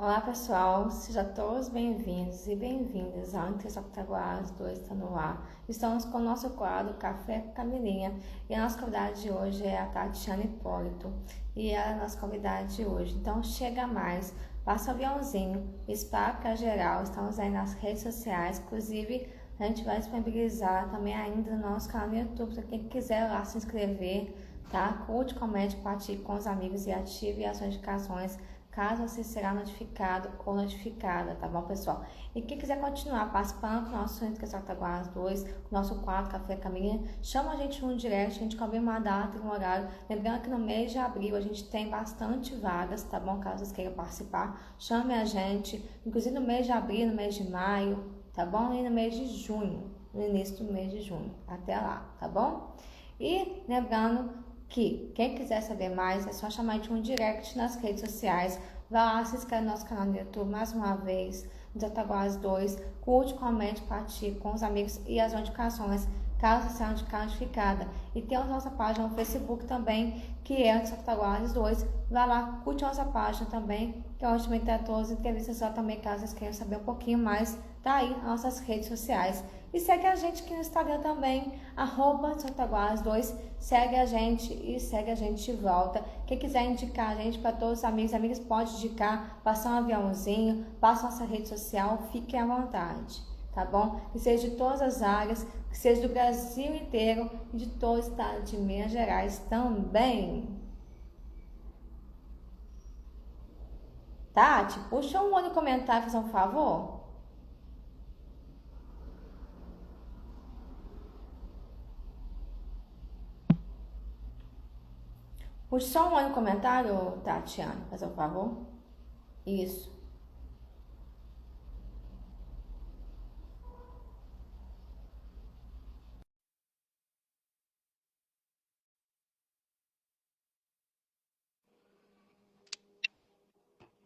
Olá pessoal, sejam todos bem-vindos e bem-vindas ao Entre os Octaguares 2 está no ar. Estamos com o nosso quadro Café com Camilinha e a nossa convidada de hoje é a Tatiana Hipólito e ela é a nossa convidada de hoje. Então chega mais, passa o aviãozinho, espalha para geral, estamos aí nas redes sociais, inclusive a gente vai disponibilizar também ainda no nosso canal no YouTube para quem quiser lá se inscrever, tá? Curte, comente, compartilhe com os amigos e ative as notificações caso você será notificado ou notificada, tá bom, pessoal? E quem quiser continuar participando com o nosso Entre os Octaguares 2, com o nosso quadro Café Caminha, chama a gente no direct, a gente combina uma data e um horário. Lembrando que no mês de abril a gente tem bastante vagas, tá bom? Caso vocês queiram participar, chame a gente, inclusive no mês de abril, no mês de maio, tá bom? E no mês de junho, no início do mês de junho, até lá, tá bom? E lembrando que quem quiser saber mais é só chamar de um direct nas redes sociais. Vá lá, se inscreve no nosso canal no YouTube mais uma vez, nos Ataguás 2, curte, comente, compartilhe com os amigos e as notificações, caso você seja notificada. E tem a nossa página no Facebook também, que é os Ataguás 2. Vá lá, curte a nossa página também, que é onde também tem todas as entrevistas lá também, caso vocês queiram saber um pouquinho mais, tá aí nas nossas redes sociais. E segue a gente aqui no Instagram também, @Sotaguas2. Segue a gente e segue a gente de volta. Quem quiser indicar a gente para todos os amigos, amigas, pode indicar, passar um aviãozinho, passa nossa rede social, fiquem à vontade, tá bom? Que seja de todas as áreas, que seja do Brasil inteiro e de todo o estado de Minas Gerais também. Tati, puxa um olho no comentário, fazer um favor. Puxa só um olho no comentário, Tatiana, fazer um favor. Isso.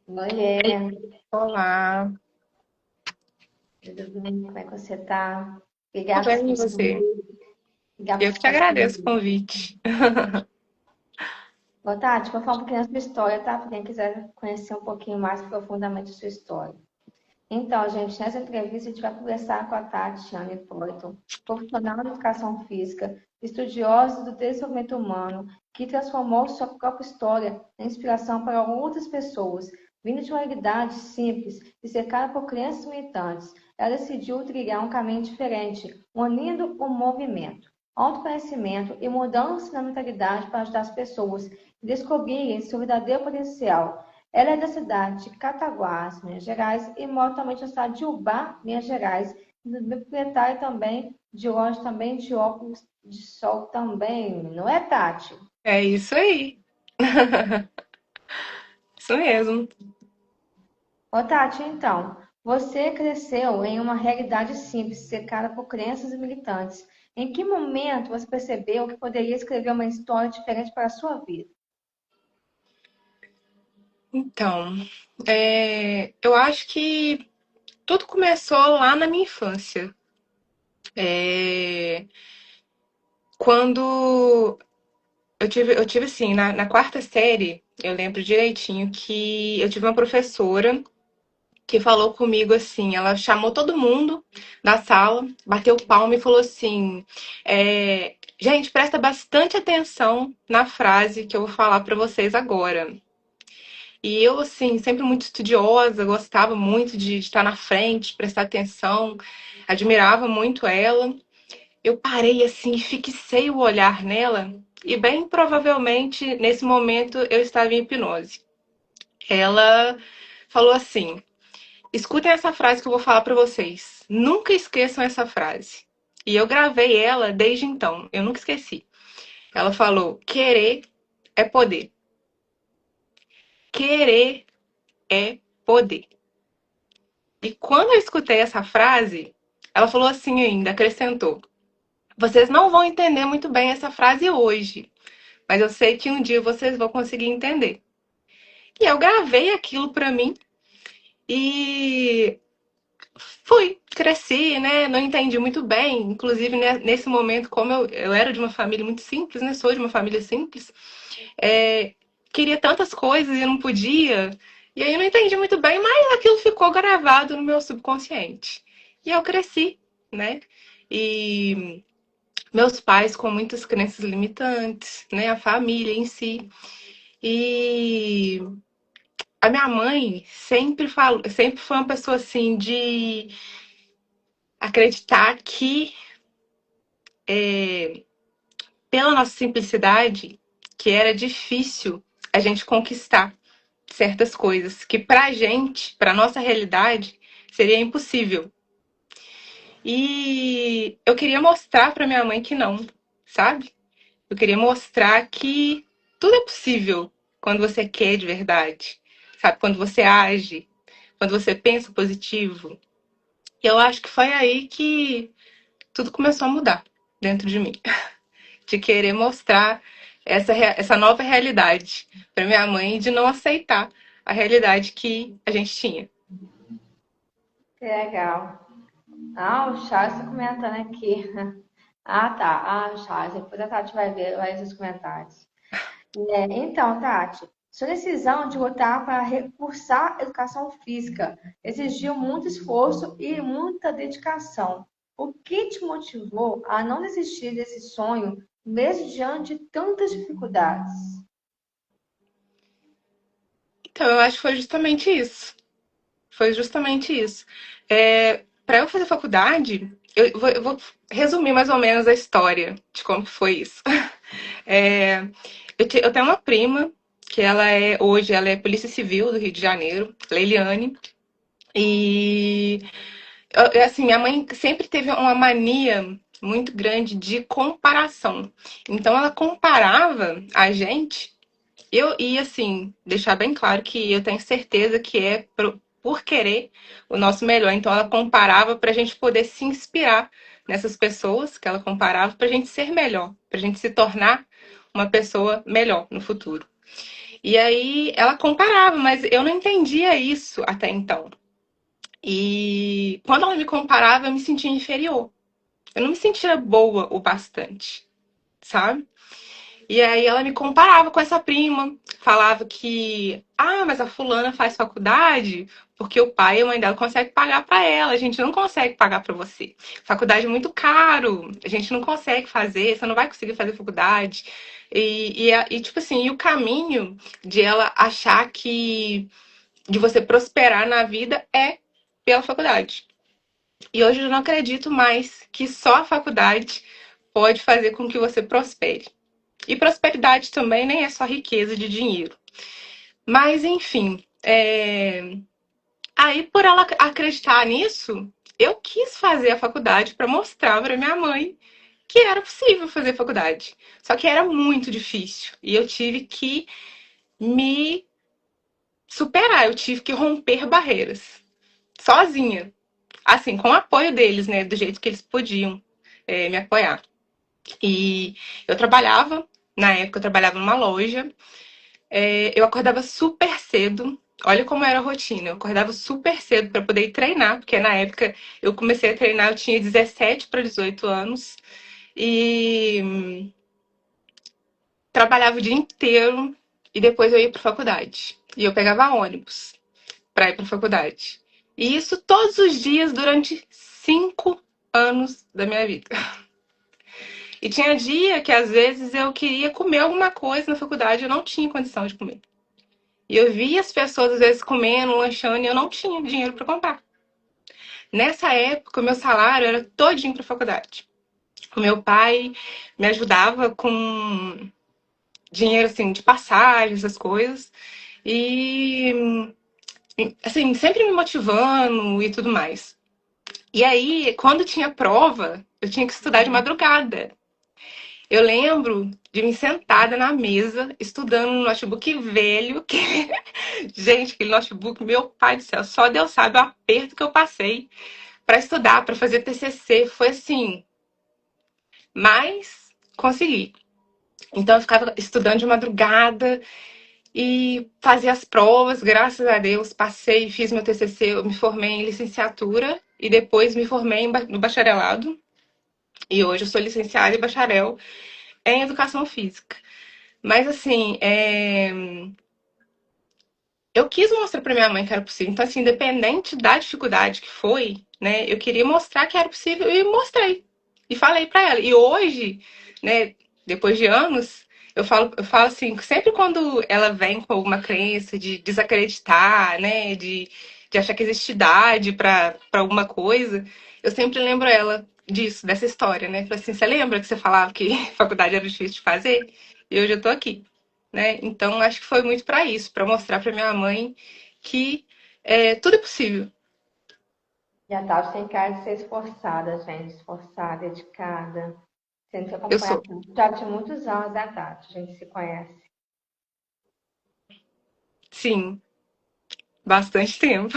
Oiê, Olá, tudo bem? Como é que você tá? tudo Obrigada bem e você? obrigada Eu por que te participar. agradeço o convite. Boa tarde, vou falar um pouquinho da sua história, tá? Para quem quiser conhecer um pouquinho mais profundamente a sua história. Então, gente, nessa entrevista a gente vai conversar com a Tatiana Hipólito, profissional de educação física, estudiosa do desenvolvimento humano, que transformou sua própria história em inspiração para outras pessoas. Vindo de uma realidade simples e cercada por crianças militantes, ela decidiu trilhar um caminho diferente, unindo o movimento, autoconhecimento e mudança na mentalidade para ajudar as pessoas a descobrirem seu verdadeiro potencial. Ela é da cidade de Cataguás, Minas Gerais, e mora atualmente na cidade de Ubá, Minas Gerais, proprietária também de loja também de óculos de sol também, não é, Tati? É isso aí. Isso mesmo. Ô, Tati, então, você cresceu em uma realidade simples, cercada por crenças e militantes. Em que momento você percebeu que poderia escrever uma história diferente para a sua vida? Então, eu acho que tudo começou lá na minha infância. É, quando eu tive assim, na quarta série, eu lembro direitinho que eu tive uma professora que falou comigo assim, ela chamou todo mundo da sala, bateu palma e falou assim, gente, presta bastante atenção na frase que eu vou falar para vocês agora. E eu, assim, sempre muito estudiosa, gostava muito de estar na frente, prestar atenção, admirava muito ela. Eu parei assim e fixei o olhar nela, e bem provavelmente nesse momento eu estava em hipnose. Ela falou assim: escutem essa frase que eu vou falar para vocês. Nunca esqueçam essa frase. E eu gravei ela desde então. Eu nunca esqueci. Ela falou: querer é poder. Querer é poder. E quando eu escutei essa frase, ela falou assim ainda, acrescentou: vocês não vão entender muito bem essa frase hoje, mas eu sei que um dia vocês vão conseguir entender. E eu gravei aquilo para mim e fui, cresci, né? Não entendi muito bem. Inclusive, né, nesse momento, como eu era de uma família muito simples, né? Sou de uma família simples, é, queria tantas coisas e não podia. E aí eu não entendi muito bem, mas aquilo ficou gravado no meu subconsciente. E eu cresci, né? E meus pais com muitas crenças limitantes, né? A família em si. E a minha mãe sempre falou, sempre foi uma pessoa assim de acreditar que pela nossa simplicidade, que era difícil a gente conquistar certas coisas, que pra gente, pra nossa realidade, seria impossível. E eu queria mostrar pra minha mãe que não, sabe? Eu queria mostrar que tudo é possível quando você quer de verdade, sabe? Quando você age, quando você pensa positivo. E eu acho que foi aí que tudo começou a mudar dentro de mim, de querer mostrar essa nova realidade para minha mãe, de não aceitar a realidade que a gente tinha. Que legal. Ah, o Charles está comentando aqui. Ah, tá. Ah, o Charles, depois a Tati vai ver os comentários. Então, Tati, sua decisão de lutar para recursar a educação física exigiu muito esforço e muita dedicação. O que te motivou a não desistir desse sonho, mesmo diante de tantas dificuldades? Então, eu acho que foi justamente isso. Foi justamente isso. Para eu fazer faculdade, eu vou resumir mais ou menos a história de como foi isso. É, eu tenho uma prima que hoje ela é Polícia Civil do Rio de Janeiro, Leiliane, e assim, minha mãe sempre teve uma mania muito grande de comparação. Então ela comparava a gente, eu ia assim, deixar bem claro que eu tenho certeza que é por querer o nosso melhor. Então ela comparava para a gente poder se inspirar nessas pessoas que ela comparava para a gente ser melhor, para a gente se tornar uma pessoa melhor no futuro. E aí ela comparava, mas eu não entendia isso até então. E quando ela me comparava, eu me sentia inferior. Eu não me sentia boa o bastante, sabe? E aí ela me comparava com essa prima, falava que, mas a fulana faz faculdade porque o pai e a mãe dela conseguem pagar para ela, a gente não consegue pagar para você. Faculdade é muito caro, a gente não consegue fazer, você não vai conseguir fazer faculdade. Tipo assim, e o caminho de ela achar que de você prosperar na vida é pela faculdade. E hoje eu não acredito mais que só a faculdade pode fazer com que você prospere. E prosperidade também nem é só riqueza de dinheiro. Mas, enfim, aí por ela acreditar nisso, eu quis fazer a faculdade para mostrar para minha mãe que era possível fazer faculdade. Só que era muito difícil. E eu tive que me superar, eu tive que romper barreiras. Sozinha. Assim, com o apoio deles, né? Do jeito que eles podiam me apoiar. E eu trabalhava, na época eu trabalhava numa loja. Eu acordava super cedo. Olha como era a rotina. Eu acordava super cedo para poder ir treinar, porque na época eu comecei a treinar, eu tinha 17 para 18 anos. E trabalhava o dia inteiro e depois eu ia para faculdade. E eu pegava ônibus para ir para faculdade. E isso todos os dias durante 5 anos da minha vida. E tinha dia que às vezes eu queria comer alguma coisa na faculdade, eu não tinha condição de comer. E eu via as pessoas às vezes comendo, lanchando, e eu não tinha dinheiro para comprar. Nessa época, o meu salário era todinho para faculdade. O meu pai me ajudava com dinheiro assim de passagem, essas coisas. E assim, sempre me motivando e tudo mais. E aí, quando tinha prova, eu tinha que estudar de madrugada. Eu lembro de me sentada na mesa, estudando no notebook velho, que gente, aquele notebook, meu pai do céu, só Deus sabe o aperto que eu passei para estudar, para fazer TCC, foi assim, mas consegui. Então eu ficava estudando de madrugada e fazia as provas, graças a Deus, passei, fiz meu TCC, eu me formei em licenciatura e depois me formei no bacharelado. E hoje eu sou licenciada e bacharel em educação física. Mas assim, eu quis mostrar para minha mãe que era possível. Então, assim, independente da dificuldade que foi, né, eu queria mostrar que era possível e mostrei. E falei para ela. E hoje, né, depois de anos, eu falo assim, sempre quando ela vem com alguma crença de desacreditar, né, de achar que existe idade para alguma coisa, eu sempre lembro ela disso, dessa história, né? Falei assim, você lembra que você falava que faculdade era difícil de fazer? E hoje eu tô aqui, né? Então acho que foi muito para isso, para mostrar para minha mãe que tudo é possível. E a Tati tem cara de ser esforçada, gente, esforçada, dedicada. Sendo que Eu acompanha sou, a Tati já de muitos anos da Tati, a gente se conhece sim, bastante tempo.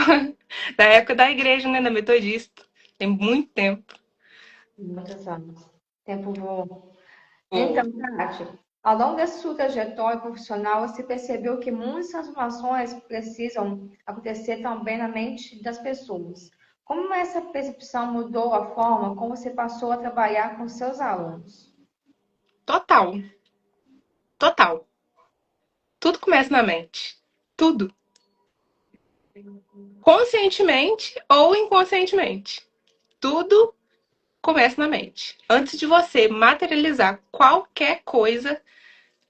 Da época da igreja, né, da metodista. Tem muito tempo. há muitos anos. Tempo voa. Então, Pô, Tati, ao longo da sua trajetória profissional, você percebeu que muitas transformações precisam acontecer também na mente das pessoas. Como essa percepção mudou a forma como você passou a trabalhar com seus alunos? total, total. Tudo começa na mente. Tudo. Conscientemente ou inconscientemente. Tudo começa na mente. Antes de você materializar qualquer coisa,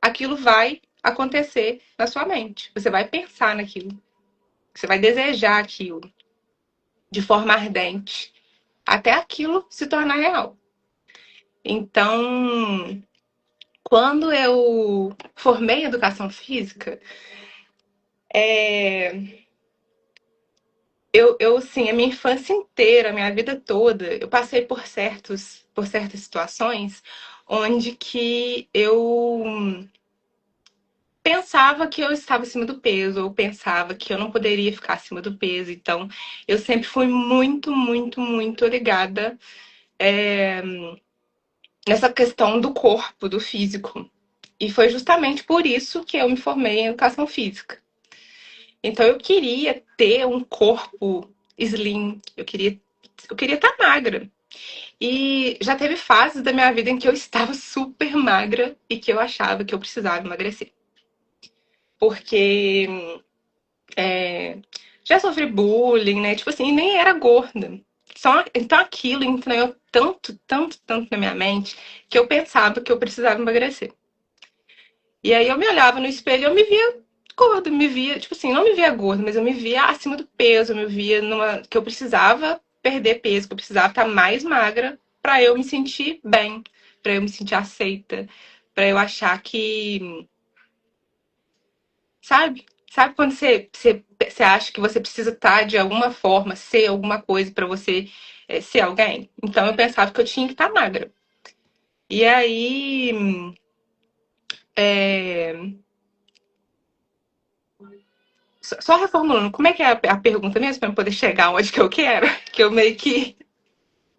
aquilo vai acontecer na sua mente. Você vai pensar naquilo. Você vai desejar aquilo de forma ardente, até aquilo se tornar real. Então, quando eu formei em educação física, sim, a minha infância inteira, a minha vida toda, eu passei por certas situações onde que eu pensava que eu estava acima do peso, ou pensava que eu não poderia ficar acima do peso. Então, eu sempre fui muito, muito, muito ligada nessa questão do corpo, do físico. E foi justamente por isso que eu me formei em educação física. Então eu queria ter um corpo slim, eu queria estar magra. E já teve fases da minha vida em que eu estava super magra e que eu achava que eu precisava emagrecer. Porque já sofri bullying, né? Tipo assim, nem era gorda. Então aquilo entranhou tanto, tanto, tanto na minha mente que eu pensava que eu precisava emagrecer. E aí eu me olhava no espelho e eu me via gorda, me via, tipo assim, não me via gorda, mas eu me via acima do peso, eu me via que eu precisava perder peso, que eu precisava estar mais magra pra eu me sentir bem, pra eu me sentir aceita, pra eu achar que, sabe? Sabe quando você acha que você precisa estar de alguma forma, ser alguma coisa pra você ser alguém? Então eu pensava que eu tinha que estar magra. E aí, é, só reformulando, como é que é a pergunta mesmo, para eu poder chegar onde que eu quero? Que eu meio que.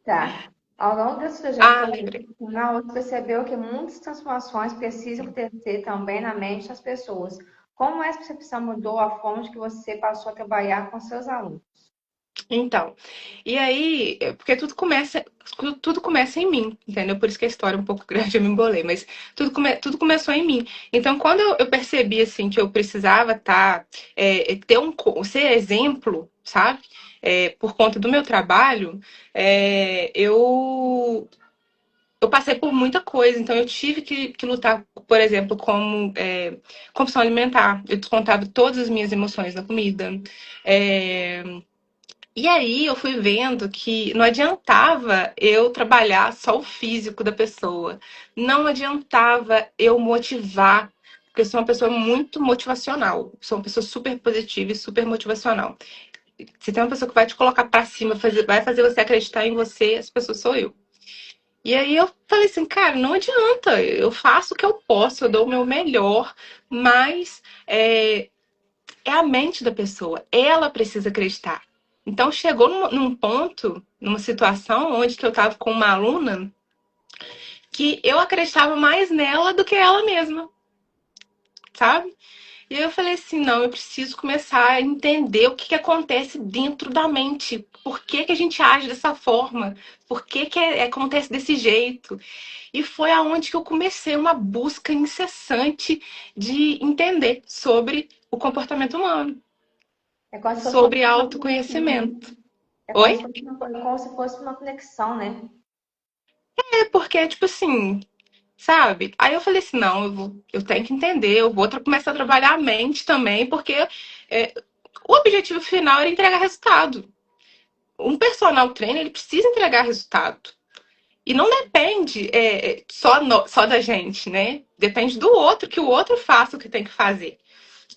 Tá. Ao longo dessa Ah, trajetória lembrei. profissional, você percebeu que muitas transformações precisam acontecer também na mente das pessoas. Como essa percepção mudou a forma de que você passou a trabalhar com seus alunos? Então, e aí, porque tudo começa em mim, entendeu? Por isso que a história é um pouco grande, eu me embolei, mas tudo começou em mim. Então, quando eu percebi, assim, que eu precisava ser exemplo, sabe? Por conta do meu trabalho, eu passei por muita coisa, então eu tive que lutar, por exemplo, como compulsão alimentar. Eu descontava todas as minhas emoções na comida. É, e aí eu fui vendo que não adiantava eu trabalhar só o físico da pessoa. Não adiantava eu motivar, porque eu sou uma pessoa muito motivacional. Sou uma pessoa super positiva e super motivacional. Se tem uma pessoa que vai te colocar pra cima, vai fazer você acreditar em você, essa pessoa sou eu. E aí eu falei assim, cara, não adianta, eu faço o que eu posso, eu dou o meu melhor, mas é a mente da pessoa, ela precisa acreditar. Então chegou num ponto, numa situação onde que eu estava com uma aluna que eu acreditava mais nela do que ela mesma, sabe? E aí eu falei assim, não, eu preciso começar a entender o que, que acontece dentro da mente. Por que, que a gente age dessa forma? Por que, que acontece desse jeito? E foi aonde que eu comecei uma busca incessante de entender sobre o comportamento humano. É como se fosse sobre autoconhecimento. é como se Oi? fosse é como se fosse uma conexão, né? É porque, tipo assim, sabe? Aí eu falei assim, não, eu tenho que entender, eu vou começar a trabalhar a mente também, porque é, o objetivo final era entregar resultado. Um personal trainer, ele precisa entregar resultado. E não depende só da gente, né? Depende do outro, que o outro faça o que tem que fazer.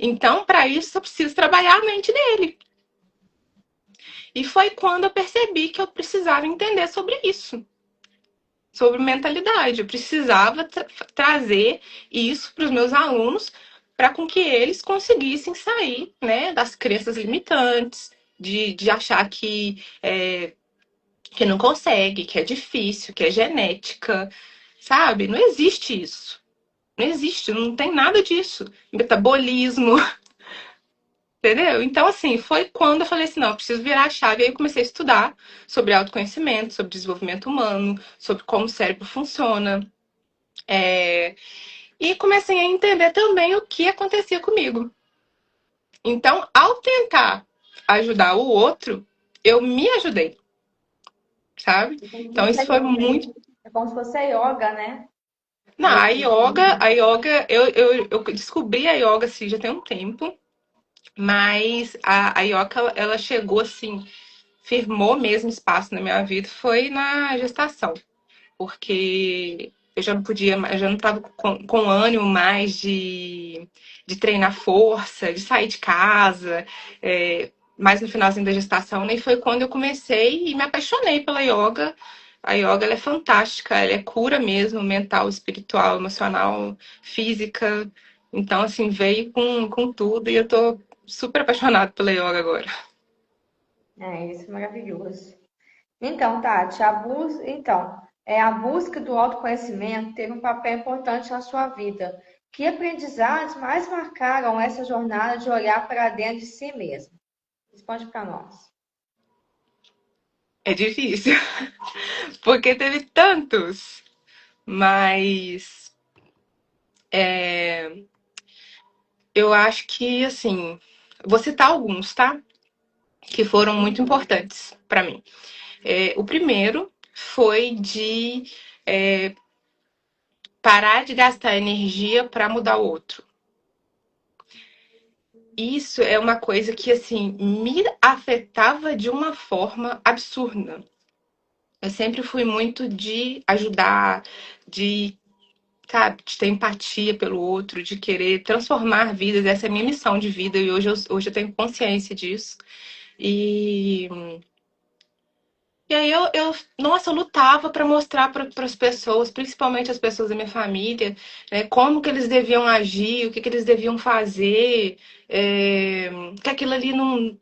Então, para isso, eu preciso trabalhar a mente dele. E foi quando eu percebi que eu precisava entender sobre isso, sobre mentalidade. Eu precisava trazer isso para os meus alunos para com que eles conseguissem sair, né, das crenças limitantes, de achar que não consegue, que é difícil, que é genética, sabe? Não existe isso. Não existe, não tem nada disso. Metabolismo, entendeu? Então, assim, foi quando eu falei assim: não, eu preciso virar a chave. Aí eu comecei a estudar sobre autoconhecimento, sobre desenvolvimento humano, sobre como o cérebro funciona. E comecei a entender também o que acontecia comigo. Então, ao tentar ajudar o outro, eu me ajudei, sabe? É como se Então, fosse a isso foi yoga, muito. é como se fosse a yoga, né? Não, Nesse a yoga, eu descobri a yoga assim, já tem um tempo, mas a yoga ela chegou assim, firmou mesmo espaço na minha vida, foi na gestação, porque eu já não podia, eu já não estava com ânimo mais de treinar força, de sair de casa, mais no finalzinho da gestação, né? E foi quando eu comecei e me apaixonei pela yoga. A yoga ela é fantástica, ela é cura mesmo, mental, espiritual, emocional, física. Então, assim, veio com tudo e eu tô super apaixonada pela yoga agora. É, isso é maravilhoso. Então, Tati, a busca do autoconhecimento teve um papel importante na sua vida. Que aprendizados mais marcaram essa jornada de olhar para dentro de si mesmo? Responde para nós. É difícil, porque teve tantos, mas eu acho que, assim, vou citar alguns, tá? Que foram muito importantes para mim. O primeiro foi de parar de gastar energia para mudar o outro. Isso é uma coisa que, assim, me afetava de uma forma absurda. Eu sempre fui muito de ajudar, de, sabe, de ter empatia pelo outro, de querer transformar vidas. Essa é a minha missão de vida e hoje eu tenho consciência disso. E E aí nossa, eu lutava para mostrar para as pessoas, principalmente as pessoas da minha família, né, como que eles deviam agir, o que que eles deviam fazer, que aquilo ali não,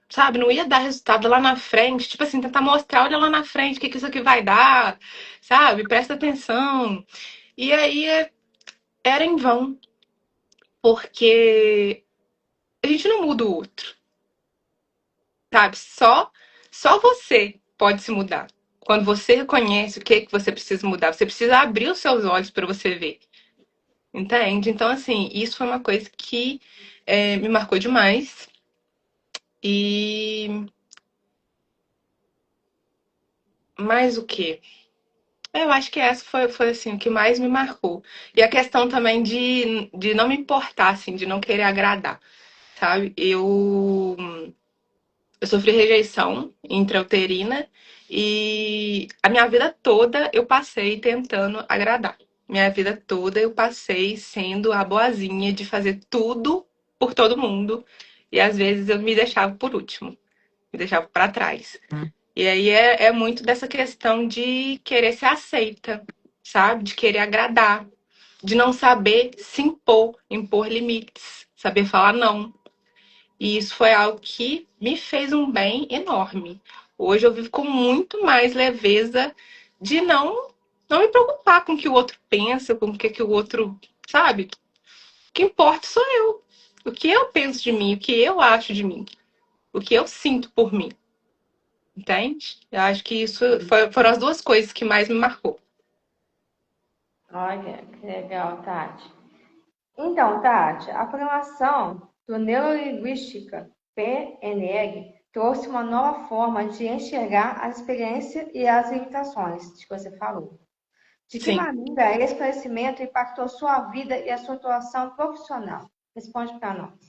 sabe, não ia dar resultado lá na frente. Tipo assim, tentar mostrar, olha lá na frente, o que que isso aqui vai dar, sabe? Presta atenção. E aí era em vão, porque a gente não muda o outro. Sabe? Só você pode se mudar. Quando você reconhece o que é que você precisa mudar, você precisa abrir os seus olhos para você ver. Entende? Então, assim, isso foi uma coisa que me marcou demais. E mais o quê? Eu acho que essa foi assim, o que mais me marcou. E a questão também de não me importar, assim, de não querer agradar, sabe? Eu sofri rejeição intrauterina e a minha vida toda eu passei tentando agradar. Minha vida toda eu passei sendo a boazinha de fazer tudo por todo mundo e às vezes eu me deixava por último, me deixava para trás. E aí é muito dessa questão de querer ser aceita, sabe? De querer agradar, de não saber se impor limites, saber falar não. E isso foi algo que me fez um bem enorme. Hoje eu vivo com muito mais leveza de não me preocupar com o que o outro pensa, com o que o outro, sabe? O que importa sou eu. O que eu penso de mim, o que eu acho de mim, o que eu sinto por mim. Entende? Eu acho que foram as duas coisas que mais me marcou. Olha, que legal, Tati. Então, Tati, a programação do neurolinguística PNL trouxe uma nova forma de enxergar a experiência e as limitações que você falou. De que Sim, maneira esse conhecimento impactou sua vida e a sua atuação profissional? Responde para nós.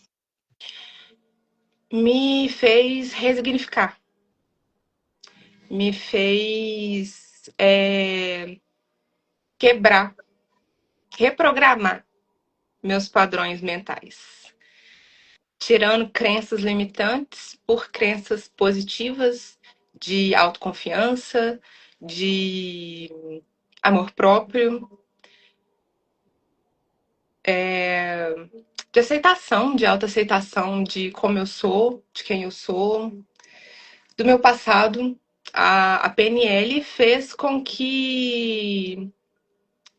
me fez resignificar, me fez quebrar, reprogramar meus padrões mentais, tirando crenças limitantes por crenças positivas de autoconfiança, de amor próprio, de aceitação, de autoaceitação de como eu sou, de quem eu sou, do meu passado. A PNL fez com que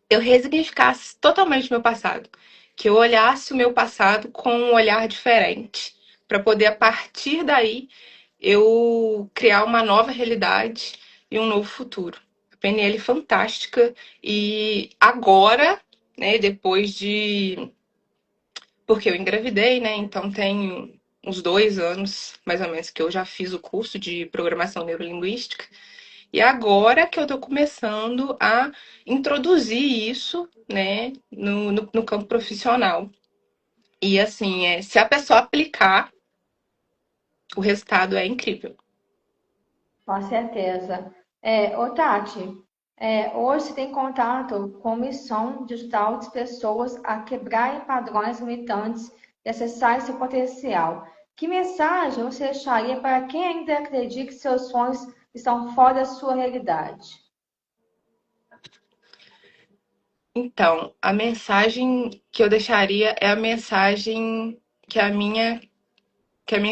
eu resignificasse totalmente o meu passado, que eu olhasse o meu passado com um olhar diferente, para poder a partir daí eu criar uma nova realidade e um novo futuro. A PNL é fantástica e agora, né, depois de porque eu engravidei, né? Então tem uns 2 anos, mais ou menos, que eu já fiz o curso de programação neurolinguística. E agora que eu estou começando a introduzir isso, né, no campo profissional. E assim, se a pessoa aplicar, o resultado é incrível. Com certeza. Tati, hoje você tem contato com missão de ajudar outras pessoas a quebrarem padrões limitantes e acessar seu potencial. Que mensagem você deixaria para quem ainda acredita que seus sonhos estão fora da sua realidade? Então, a mensagem que eu deixaria é a mensagem que a minha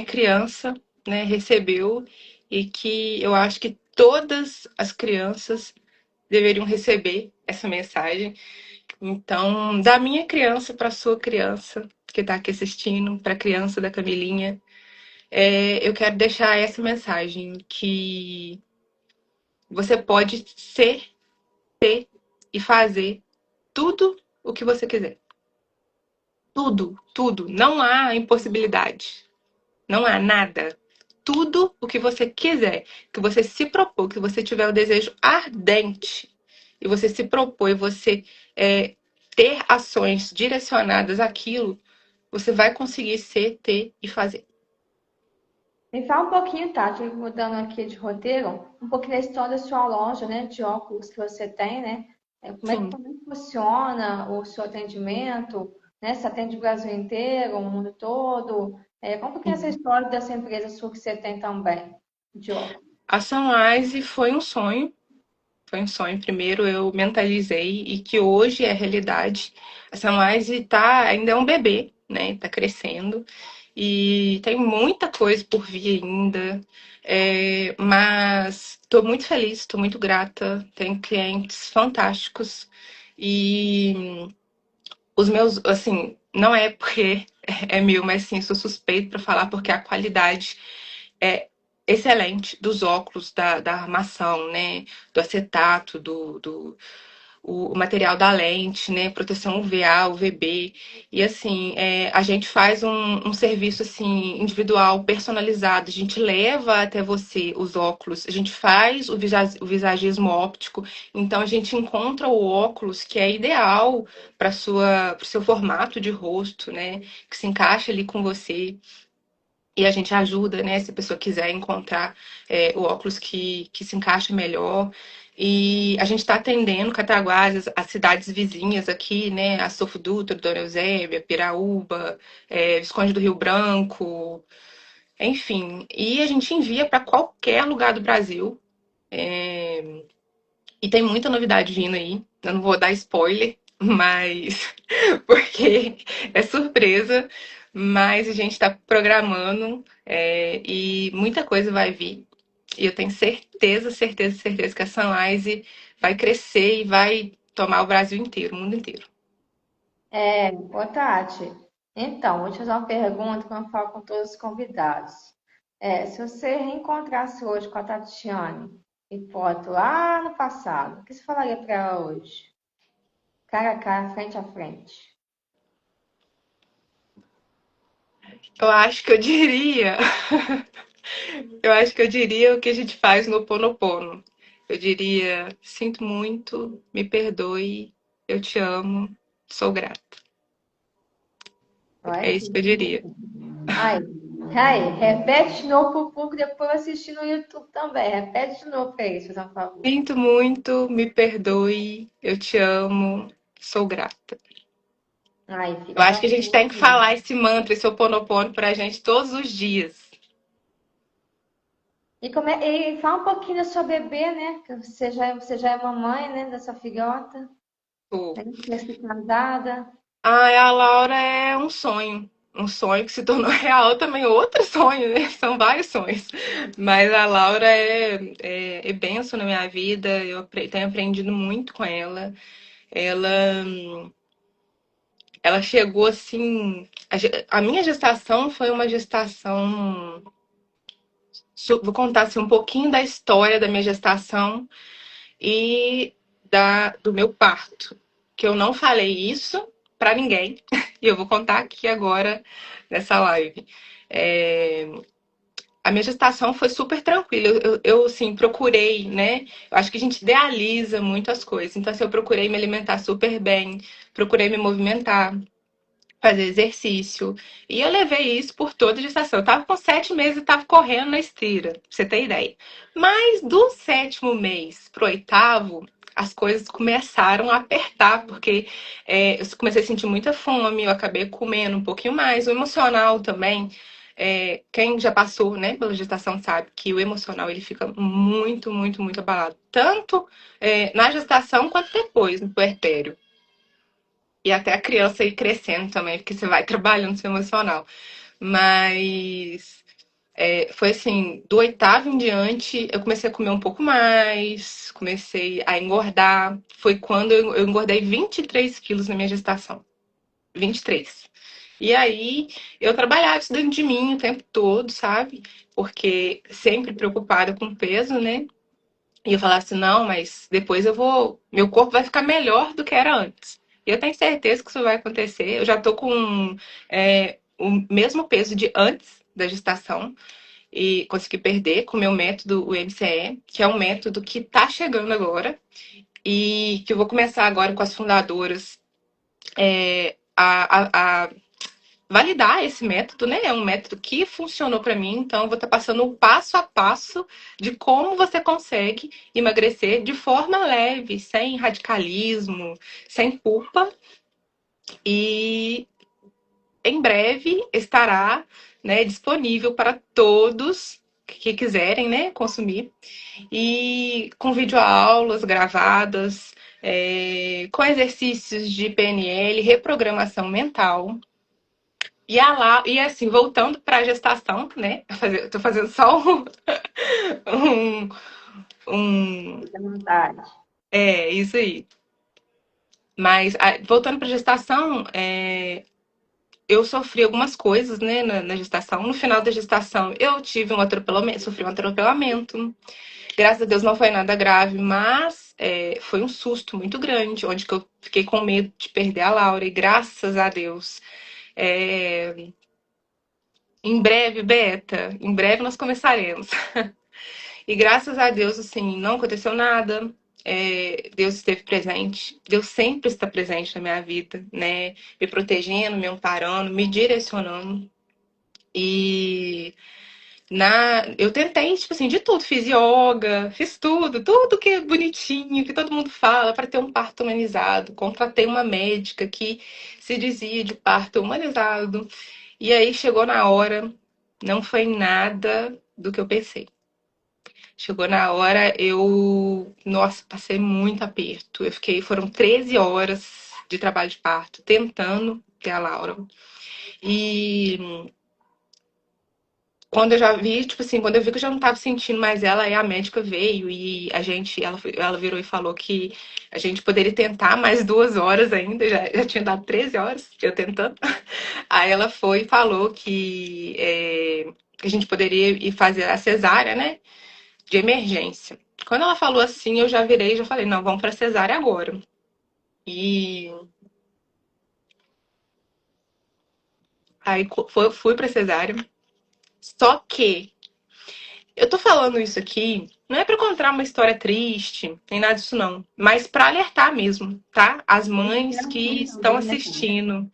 criança, né, recebeu e que eu acho que todas as crianças deveriam receber essa mensagem. Então, da minha criança para a sua criança que está aqui assistindo, para a criança da Camilinha, eu quero deixar essa mensagem que você pode ser, ter e fazer tudo o que você quiser. Tudo, tudo. Não há impossibilidade. Não há nada. Tudo o que você quiser, que você se propor, que você tiver o desejo ardente e você se propor e você ter ações direcionadas àquilo, você vai conseguir ser, ter e fazer. Me fala um pouquinho, Tati, mudando aqui de roteiro, um pouquinho da história da sua loja, né, de óculos que você tem, né? Sim. Como é que funciona o seu atendimento, né? Você atende o Brasil inteiro, o mundo todo? Conta um pouquinho essa Sim. história dessa empresa sua que você tem também, de óculos. A Sunrise foi um sonho. Foi um sonho. Primeiro eu mentalizei e que hoje é realidade. A Sunrise ainda é um bebê, né? Tá crescendo. E tem muita coisa por vir ainda. Mas estou muito feliz, estou muito grata. Tenho clientes fantásticos. E os meus, assim, não é porque é meu, mas sim, sou suspeito para falar porque a qualidade é excelente dos óculos, da armação, né? Do acetato, o material da lente, né? Proteção UVA, UVB. E assim, a gente faz um serviço assim, individual, personalizado. A gente leva até você os óculos, a gente faz o visagismo óptico, então a gente encontra o óculos que é ideal para o seu formato de rosto, né? Que se encaixa ali com você. E a gente ajuda, né, se a pessoa quiser encontrar o óculos que se encaixa melhor. E a gente está atendendo Cataguás, as cidades vizinhas aqui, né, a Sofo Dutra, Dona Eusébia, Piraúba, Visconde do Rio Branco, enfim. E a gente envia para qualquer lugar do Brasil. E tem muita novidade vindo aí. Eu não vou dar spoiler, mas porque é surpresa, mas a gente está programando e muita coisa vai vir. E eu tenho certeza, certeza, certeza que a Sunrise vai crescer e vai tomar o Brasil inteiro, o mundo inteiro. Tati, então, vou te fazer uma pergunta que eu falo com todos os convidados. Se você reencontrasse hoje com a Tatiane e foto lá no passado, o que você falaria para ela hoje? Cara a cara, frente a frente. Eu acho que eu diria, eu acho que eu diria o que a gente faz no Ponopono. Eu diria, sinto muito, me perdoe, eu te amo, sou grata. É Olha que isso que eu diria. lindo. Ai, ai, repete de novo pro público, depois eu assistir no YouTube também. Repete de novo pra eles, fazer um favor. Sinto muito, me perdoe, eu te amo, sou grata. Ai, Eu fica acho que a gente tranquilo. tem que falar esse mantra, esse Ho'oponopono pra gente todos os dias. E fala um pouquinho da sua bebê, né? Que você já é mamãe, né? Da sua filhota. Pô. Né? Recém-casada. Ai, a Laura é um sonho. Um sonho que se tornou real também, outro sonho, né? São vários sonhos. Mas a Laura é bênção na minha vida. Tenho aprendido muito com ela. Ela, ela chegou assim. A minha gestação foi uma gestação. Vou contar assim, um pouquinho da história da minha gestação e do meu parto. Que eu não falei isso pra ninguém. E eu vou contar aqui agora nessa live. É, a minha gestação foi super tranquila. Eu, assim, procurei, né? Eu acho que a gente idealiza muito as coisas. Então, assim, eu procurei me alimentar super bem, procurei me movimentar, fazer exercício. E eu levei isso por toda a gestação. Eu tava com 7 meses e tava correndo na esteira, pra você ter ideia. Mas do sétimo mês pro oitavo, as coisas começaram a apertar, porque eu comecei a sentir muita fome, eu acabei comendo um pouquinho mais. O emocional também. Quem já passou, né, pela gestação sabe que o emocional ele fica muito, muito, muito abalado. Tanto na gestação quanto depois, no puerpério. E até a criança ir crescendo também, porque você vai trabalhando seu emocional. Mas foi assim, do oitavo em diante, eu comecei a comer um pouco mais, comecei a engordar. Foi quando eu engordei 23 quilos na minha gestação. 23. E aí, eu trabalhava isso dentro de mim o tempo todo, sabe? Porque sempre preocupada com o peso, né? E eu falava assim, não, mas depois eu vou. Meu corpo vai ficar melhor do que era antes. E eu tenho certeza que isso vai acontecer. Eu já tô com o mesmo peso de antes da gestação e consegui perder com o meu método, o MCE, que é um método que tá chegando agora e que eu vou começar agora com as fundadoras a validar esse método, né? É um método que funcionou para mim, então eu vou estar passando o passo a passo de como você consegue emagrecer de forma leve, sem radicalismo, sem culpa. E em breve estará, né, disponível para todos que quiserem, né, consumir. E com videoaulas gravadas, com exercícios de PNL, reprogramação mental. E assim, voltando para a gestação, né? Tô fazendo só um, um. Fica à vontade. Isso aí. Mas, voltando para a gestação, eu sofri algumas coisas, né, na gestação. No final da gestação, eu tive um atropelamento, sofri um atropelamento. Graças a Deus não foi nada grave, mas foi um susto muito grande, onde que eu fiquei com medo de perder a Laura. E graças a Deus, é, em breve, Beta, em breve nós começaremos. E graças a Deus, assim, não aconteceu nada. Deus esteve presente. Deus sempre está presente na minha vida, né? Me protegendo, me amparando, me direcionando. E eu tentei, tipo assim, de tudo. Fiz yoga, fiz tudo que é bonitinho, que todo mundo fala, para ter um parto humanizado. Contratei uma médica que se dizia de parto humanizado. E aí chegou na hora, não foi nada do que eu pensei. Chegou na hora, nossa, passei muito aperto. Foram 13 horas de trabalho de parto, tentando ter a Laura. E quando eu já vi, tipo assim, quando eu vi que eu já não tava sentindo mais ela, aí a médica veio e ela virou e falou que a gente poderia tentar mais 2 horas ainda, já tinha dado 13 horas, eu tentando. Aí ela foi e falou que a gente poderia ir fazer a cesárea, né? De emergência. Quando ela falou assim, eu já virei e já falei, não, vamos para cesárea agora. E Aí fui pra cesárea. Só que eu tô falando isso aqui, não é pra contar uma história triste, nem nada disso não, mas pra alertar mesmo, tá? As mães que estão assistindo,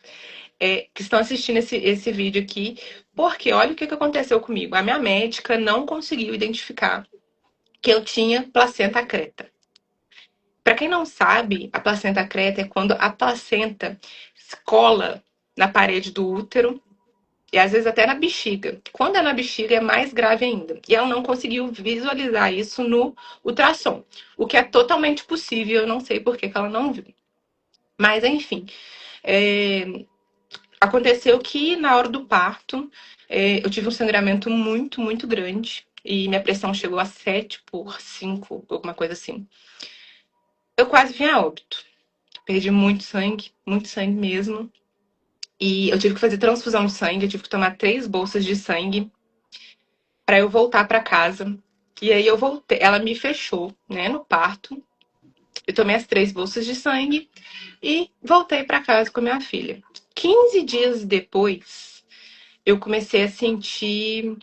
esse vídeo aqui, porque olha o que aconteceu comigo. A minha médica não conseguiu identificar que eu tinha placenta creta. Pra quem não sabe, a placenta creta é quando a placenta cola na parede do útero e às vezes até na bexiga. Quando é na bexiga é mais grave ainda. E ela não conseguiu visualizar isso no ultrassom, o que é totalmente possível, eu não sei por que ela não viu. Mas enfim, é, aconteceu que na hora do parto eu tive um sangramento muito, muito grande. E minha pressão chegou a 7/5, alguma coisa assim. Eu quase vim a óbito. Perdi muito sangue mesmo. E eu tive que fazer transfusão de sangue, eu tive que tomar 3 bolsas de sangue para eu voltar para casa. E aí eu voltei, ela me fechou, né, no parto. Eu tomei as 3 bolsas de sangue e voltei para casa com a minha filha. 15 dias depois, eu comecei a sentir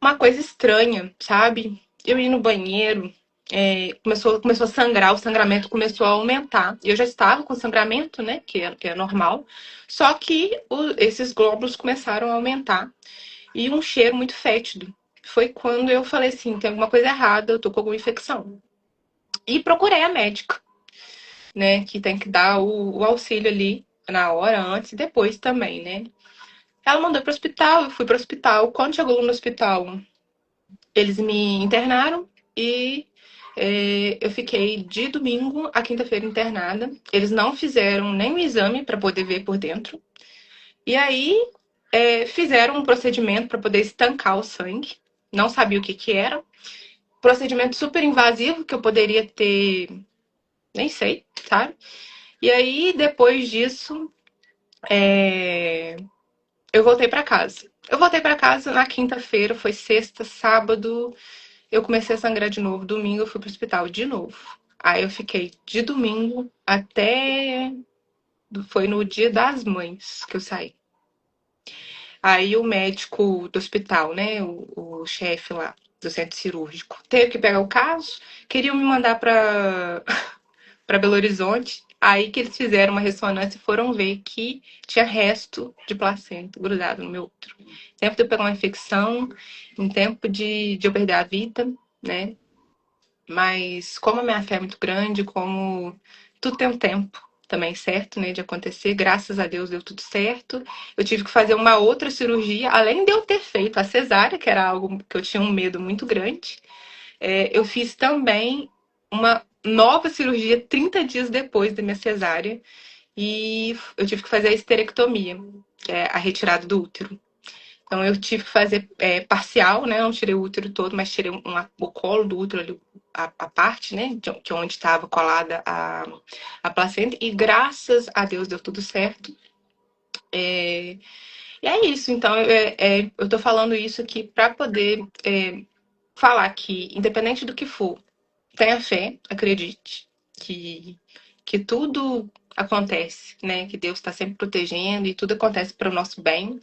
uma coisa estranha, sabe? Eu ia no banheiro, começou a sangrar, o sangramento começou a aumentar. Eu já estava com sangramento, né? Que é normal. Só que esses glóbulos começaram a aumentar. E um cheiro muito fétido. Foi quando eu falei assim: tem alguma coisa errada, eu tô com alguma infecção. E procurei a médica, né? Que tem que dar o auxílio ali na hora, antes e depois também, né? Ela mandou pro hospital, eu fui pro hospital. Quando chegou no hospital, eles me internaram e eu fiquei de domingo a quinta-feira internada. Eles não fizeram nenhum exame para poder ver por dentro. E aí fizeram um procedimento para poder estancar o sangue. Não sabia o que que era. Procedimento super invasivo que eu poderia ter, nem sei, sabe? E aí, depois disso, eu voltei para casa. Eu voltei para casa na quinta-feira, foi sexta, sábado, eu comecei a sangrar de novo. Domingo eu fui pro hospital de novo. Aí eu fiquei de domingo até. Foi no dia das mães que eu saí. Aí o médico do hospital, né, o chefe lá do centro cirúrgico, teve que pegar o caso, queriam me mandar para Belo Horizonte. Aí que eles fizeram uma ressonância e foram ver que tinha resto de placenta grudado no meu útero. Tempo de eu pegar uma infecção, em tempo de eu perder a vida, né? Mas como a minha fé é muito grande, como tudo tem um tempo também certo, né, de acontecer, graças a Deus deu tudo certo. Eu tive que fazer uma outra cirurgia, além de eu ter feito a cesárea, que era algo que eu tinha um medo muito grande. Eu fiz também uma nova cirurgia 30 dias depois da minha cesárea e eu tive que fazer a esterectomia, que é a retirada do útero. Então eu tive que fazer parcial, né? Não tirei o útero todo, mas tirei o colo do útero ali, a parte, né? De onde estava colada a placenta. E graças a Deus deu tudo certo. E é isso. Então eu tô falando isso aqui para poder falar que, independente do que for, tenha fé, acredite que, que tudo acontece, né? Que Deus está sempre protegendo e tudo acontece para o nosso bem.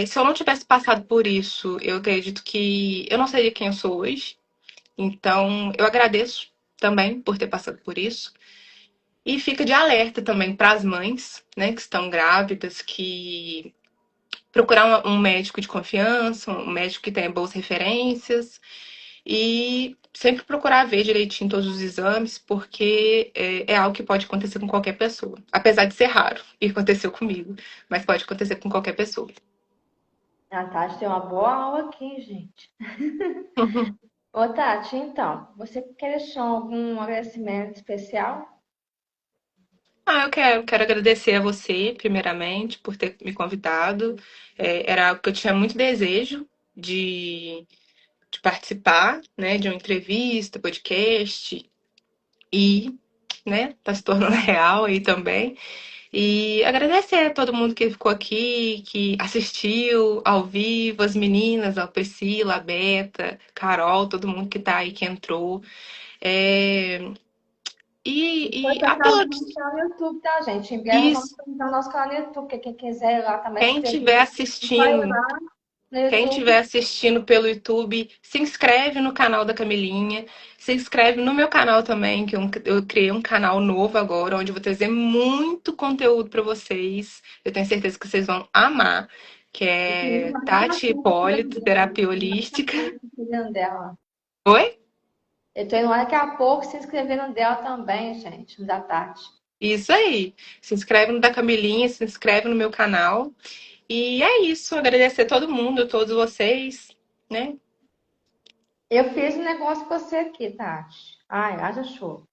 Se eu não tivesse passado por isso, eu acredito que eu não seria quem eu sou hoje. Então, eu agradeço também por ter passado por isso. E fica de alerta também para as mães, né, que estão grávidas, que procurar um médico de confiança, um médico que tenha boas referências e sempre procurar ver direitinho todos os exames, porque é algo que pode acontecer com qualquer pessoa. Apesar de ser raro, e aconteceu comigo, mas pode acontecer com qualquer pessoa. A Tati tem uma boa aula aqui, gente. Ô, Tati, então, você quer deixar algum agradecimento especial? Eu quero agradecer a você, primeiramente, por ter me convidado. Era algo que eu tinha muito desejo de participar, né, de uma entrevista, podcast, e, né, tá se tornando real aí também. E agradecer a todo mundo que ficou aqui, que assistiu ao vivo, as meninas, a Priscila, a Beta, Carol, todo mundo que tá aí, que entrou. É, Depois E vai estar apelo no canal no YouTube, tá, gente? Em breve vamos isso. apresentar o nosso canal no YouTube, porque quem quiser ir lá também se Quem estiver inscrever, vai assistindo, lá no quem YouTube. estiver assistindo pelo YouTube, se inscreve no canal da Camilinha, se inscreve no meu canal também, que eu criei um canal novo agora, onde eu vou trazer muito conteúdo para vocês. Eu tenho certeza que vocês vão amar, que Eu tenho é mais que a Tati pouco se Hipólito, inscrevendo. terapia Mais que a holística. pouco se inscrevendo dela. Oi? Eu tô indo lá daqui a pouco se inscrevendo dela também, gente, da Tati. Isso aí. Se inscreve no da Camilinha, se inscreve no meu canal. E é isso. Agradecer a todo mundo, a todos vocês, né? Eu fiz um negócio pra você aqui, Tati. Ai, haja show.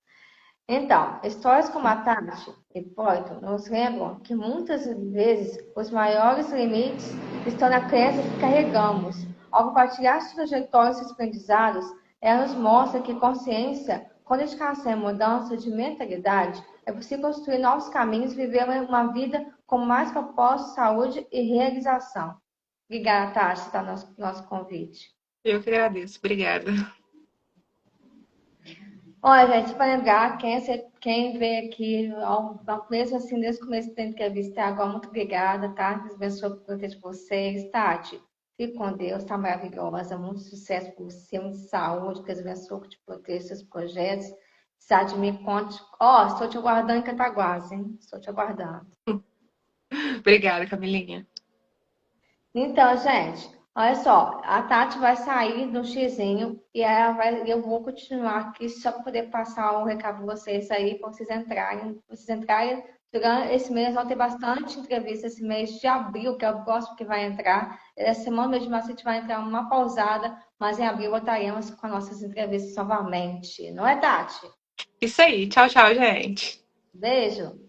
Então, histórias como a Tati e Hipólito nos lembram que muitas vezes os maiores limites estão na crença que carregamos. Ao compartilhar suas trajetórias e aprendizados, ela nos mostra que consciência, com dedicação e mudança de mentalidade, é possível construir novos caminhos e viver uma vida com mais propósito, saúde e realização. Obrigada, Tati, por nosso convite. Eu que agradeço. Obrigada. Olha, gente, para lembrar, quem veio aqui, mesmo assim, desde o começo da entrevista até agora, muito obrigada, tá? Deus abençoe por ter de vocês. Tati, fique com Deus, tá maravilhosa. Muito sucesso para você, muita saúde, que Deus abençoe por te proteger seus projetos. Precisar de mim, conte. Ó, estou te aguardando em Cataguases, hein? Estou te aguardando. Obrigada, Camilinha. Então, gente, olha só, a Tati vai sair do xizinho e eu vou continuar aqui só para poder passar o recado para vocês aí, para vocês entrarem. Vocês entrarem durante esse mês, vão ter bastante entrevista esse mês de abril, que é o próximo que vai entrar. Essa semana mesmo a gente vai entrar uma pausada, mas em abril voltaremos com nossas entrevistas novamente. Não é, Tati? Isso aí. Tchau, tchau, gente. Beijo!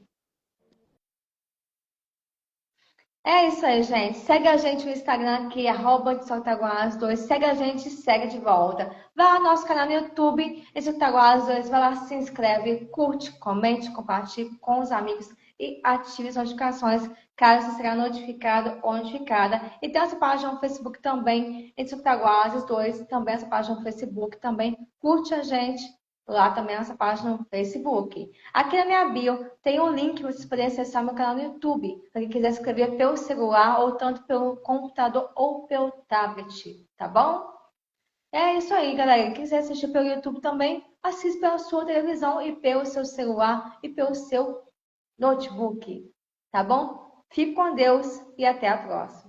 É isso aí, gente. Segue a gente no Instagram aqui, @Insotaguas2. Segue a gente e segue de volta. Vai lá no nosso canal no YouTube, Insotaguas2. Vai lá, se inscreve, curte, comente, compartilhe com os amigos e ative as notificações, caso você será notificado ou notificada. E tem essa página no Facebook também, Insotaguas2. Também essa página no Facebook também. Curte a gente. Lá também nessa página no Facebook. Aqui na minha bio tem um link para vocês poderem acessar meu canal no YouTube. Para quem quiser escrever pelo celular, ou tanto pelo computador ou pelo tablet. Tá bom? É isso aí, galera. Quem quiser assistir pelo YouTube também, assista pela sua televisão e pelo seu celular e pelo seu notebook. Tá bom? Fique com Deus e até a próxima.